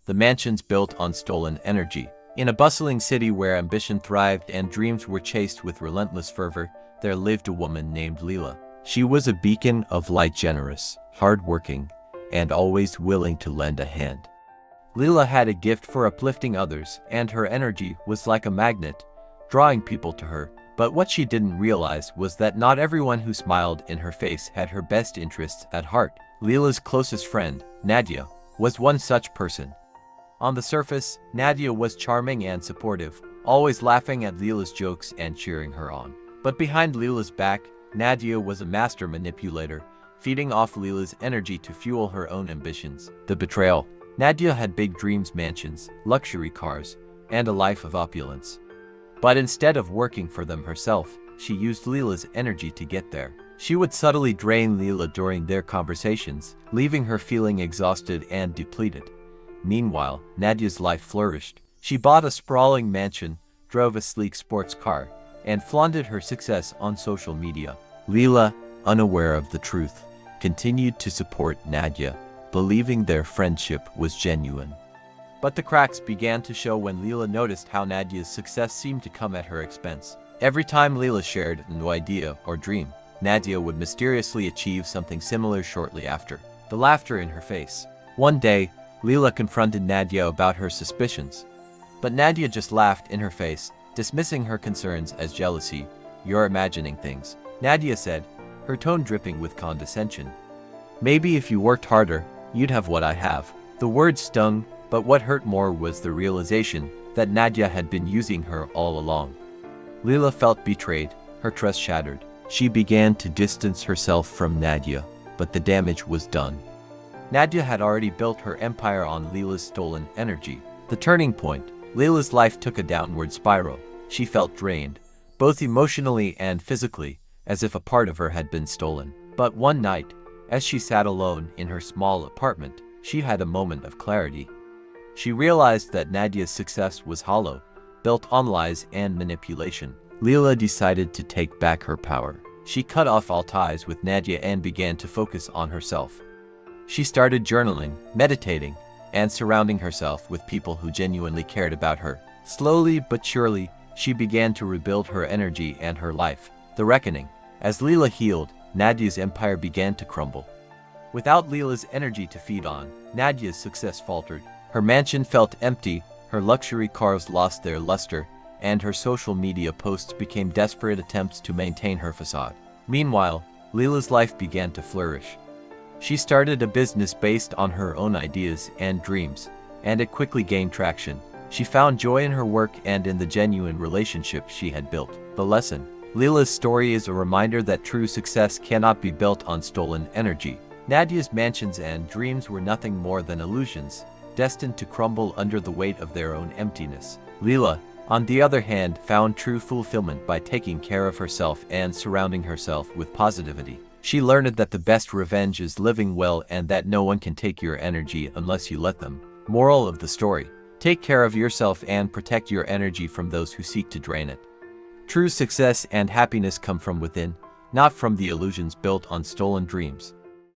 the mansions built on stolen energy. In a bustling city where ambition thrived and dreams were chased with relentless fervor, there lived a woman named Leela. She was a beacon of light, generous, hardworking, and always willing to lend a hand. Leela had a gift for uplifting others, and her energy was like a magnet, drawing people to her. But what she didn't realize was that not everyone who smiled in her face had her best interests at heart. Leela's closest friend, Nadia, was one such person. On the surface, Nadia was charming and supportive, always laughing at Leela's jokes and cheering her on. But behind Leela's back, Nadia was a master manipulator, feeding off Leela's energy to fuel her own ambitions. The betrayal. Nadia had big dreams, mansions, luxury cars, and a life of opulence. But instead of working for them herself, she used Leela's energy to get there. She would subtly drain Leela during their conversations, leaving her feeling exhausted and depleted. Meanwhile, Nadia's life flourished. She bought a sprawling mansion, drove a sleek sports car, and flaunted her success on social media. Leela, unaware of the truth, continued to support Nadia, believing their friendship was genuine. But the cracks began to show when Leela noticed how Nadia's success seemed to come at her expense. Every time Leela shared a new idea or dream, Nadia would mysteriously achieve something similar shortly after. The laughter in her face. One day, Leela confronted Nadia about her suspicions. But Nadia just laughed in her face, dismissing her concerns as jealousy. "You're imagining things," Nadia said, her tone dripping with condescension. "Maybe if you worked harder, you'd have what I have." The words stung, but what hurt more was the realization that Nadia had been using her all along. Leela felt betrayed, her trust shattered. She began to distance herself from Nadia, but the damage was done. Nadia had already built her empire on Leela's stolen energy. The turning point. Leela's life took a downward spiral. She felt drained, both emotionally and physically, as if a part of her had been stolen. But one night, as she sat alone in her small apartment, she had a moment of clarity. She realized that Nadia's success was hollow, built on lies and manipulation. Leela decided to take back her power. She cut off all ties with Nadia and began to focus on herself. She started journaling, meditating, and surrounding herself with people who genuinely cared about her. Slowly but surely, she began to rebuild her energy and her life. The reckoning. As Leela healed, Nadia's empire began to crumble. Without Leela's energy to feed on, Nadia's success faltered. Her mansion felt empty, her luxury cars lost their luster, and her social media posts became desperate attempts to maintain her facade. Meanwhile, Leela's life began to flourish. She started a business based on her own ideas and dreams, and it quickly gained traction. She found joy in her work and in the genuine relationships she had built. The lesson. Leela's story is a reminder that true success cannot be built on stolen energy. Nadia's mansions and dreams were nothing more than illusions, destined to crumble under the weight of their own emptiness. Leela, on the other hand, found true fulfillment by taking care of herself and surrounding herself with positivity. She learned that the best revenge is living well and that no one can take your energy unless you let them. Moral of the story. Take care of yourself and protect your energy from those who seek to drain it. True success and happiness come from within, not from the illusions built on stolen dreams.